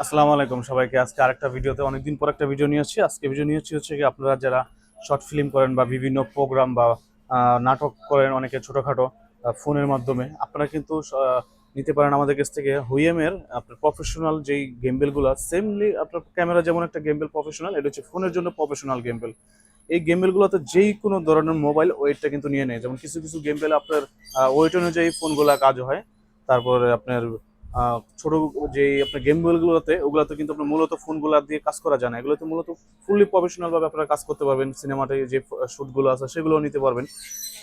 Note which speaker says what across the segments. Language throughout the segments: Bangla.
Speaker 1: আসসালামু আলাইকুম সবাইকে। আজকে আরেকটা ভিডিওতে অনেকদিন পর একটা ভিডিও নিয়ে আসছি। আজকে ভিডিও নিয়ে আসছি হচ্ছে কি, আপনারা যারা শর্ট ফিল্ম করেন বা বিভিন্ন প্রোগ্রাম বা নাটক করেন অনেকে ছোটোখাটো ফোনের মাধ্যমে, আপনারা কিন্তু নিতে পারেন আমাদের কাছ থেকে হুইএমের আপনার প্রফেশনাল যেই গেমবেলগুলো। সেমলি আপনার ক্যামেরা যেমন একটা গেমবেল প্রফেশনাল, এটা হচ্ছে ফোনের জন্য প্রফেশনাল গেমবেল। এই গেমবেলগুলোতে যেই কোনো ধরনের মোবাইল ওয়েটটা কিন্তু নিয়ে নেয়। যেমন কিছু কিছু গেমবেল আপনার ওয়েট অনুযায়ী ফোনগুলা কাজ হয়। তারপরে আপনার ছোট যে আপনার গেম গুলোতে, ওগুলোতে কিন্তু আপনার মূলত ফোনগুলো দিয়ে কাজ করা যায় না। এগুলোতে মূলত ফুললি প্রফেশনাল ভাবে আপনারা কাজ করতে পারবেন। সিনেমাতে যে শুটগুলো আছে সেগুলো নিতে পারবেন।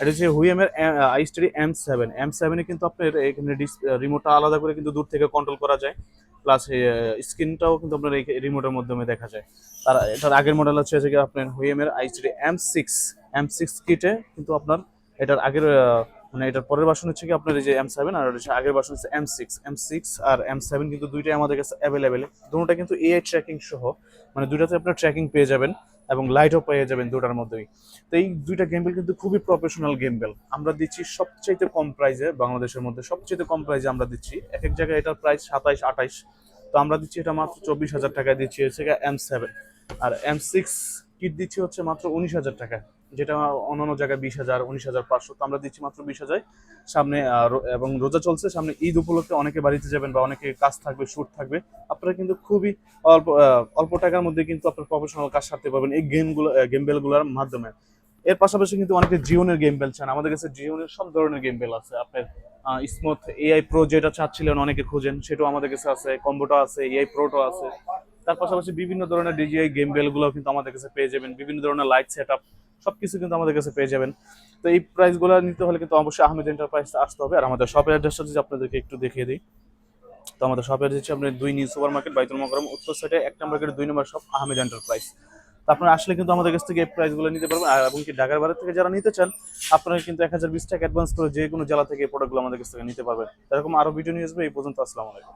Speaker 1: এটা হচ্ছে হুইএমের আইস্টারি এম সেভেনে কিন্তু আপনার এখানে রিমোটটা আলাদা করে কিন্তু দূর থেকে কন্ট্রোল করা যায়। প্লাস স্ক্রিনটাও কিন্তু আপনার এই রিমোটের মাধ্যমে দেখা যায়। তার এটার আগের মডেল হচ্ছে যে আপনার হুইএমের আইস্টারি এম সিক্স কিটে কিন্তু আপনার এটার আগের মানে এটার পরের ভার্সন হচ্ছে কি আপনার এই যে এম 7, আর হচ্ছে আগের ভার্সন হচ্ছে এম সিক্স আর এম 7 কিন্তু দুইটাই আমাদের কাছে অ্যাভেলেবেল। দুটোটা কিন্তু এআই ট্র্যাকিং সহ, মানে দুইটাতে আপনার ট্র্যাকিং পেয়ে যাবেন এবং লাইটও পেয়ে যাবেন দুটার মধ্যেই। তো এই দুইটা গেমবেল কিন্তু খুবই প্রফেশনাল গেমবেল। আমরা দিচ্ছি সবচেয়ে কম প্রাইসে, বাংলাদেশের মধ্যে সবচেয়ে কম প্রাইসে আমরা দিচ্ছি। এক এক জায়গায় এটার প্রাইস 27-28, তো আমরা দিচ্ছি এটা মাত্র 24,000 টাকায় দিচ্ছি হচ্ছে এম 7। আর এম 6 কিট দিচ্ছি হচ্ছে মাত্র 19,000 টাকা, যেটা অন্যান্য জায়গায় 20,000, 19,500, তো আমরা দিচ্ছি মাত্র 20,000। সামনে এবং রোজা চলছে, সামনে ঈদ উপলক্ষে অনেকে বাড়িতে যাবেন বা অনেকে কাজ থাকবে, শুট থাকবে, আপনারা কিন্তু খুবই অল্প অল্প টাকার মধ্যে কিন্তু আপনার প্রফেশনাল কাজ সারতে পারবেন এই গেমবেলগুলোর মাধ্যমে। এর পাশাপাশি কিন্তু অনেকে জিওনের গেম বেল চান, আমাদের কাছে জিওনের সব ধরনের গেম বেল আছে। আপনার স্মুথ এআই প্রো যেটা চাচ্ছিলেন, অনেকে খোঁজেন, সেটাও আমাদের কাছে আছে। কম্বোটা আছে, এআই প্রোটো আছে। তার পাশাপাশি বিভিন্ন ধরনের ডিজিআই গেম বেলগুলো কিন্তু আমাদের কাছে পেয়ে যাবেন। বিভিন্ন ধরনের লাইট সেট আপ সবকিছু কিন্তু আমাদের কাছে পেয়ে যাবেন। তো এই প্রাইসগুলো নিতে হলে কিন্তু অবশ্যই আহমেদ এন্টারপ্রাইজ আসতে হবে। আর আমাদের শপের অ্যাড্রেসটা যদি আপনাদেরকে একটু দেখিয়ে দিই, তো আমাদের শপের অ্যাড্রেস হচ্ছে আপনার 2 নিউ সুপার মার্কেট, বাইতুল মোকাররম উত্তর সাইডে 1 নম্বর গেটে 2 নম্বর শপ, আহমেদ এন্টারপ্রাইজ। তো আপনারা আসলে কিন্তু আমাদের কাছ থেকে এই প্রাইসগুলো নিতে পারবেন। আর এবং কি ঢাকার বাইরে থেকে যারা নিতে চান, আপনারা কিন্তু 1,020 টাকা অ্যাডভান্স করে যে কোনো জেলা থেকে এই প্রোডাক্টগুলো আমাদের কাছ থেকে নিতে পারবেন। এরকম আরো ভিডিও নিয়ে আসবে। এই পর্যন্ত, আসসালামু আলাইকুম।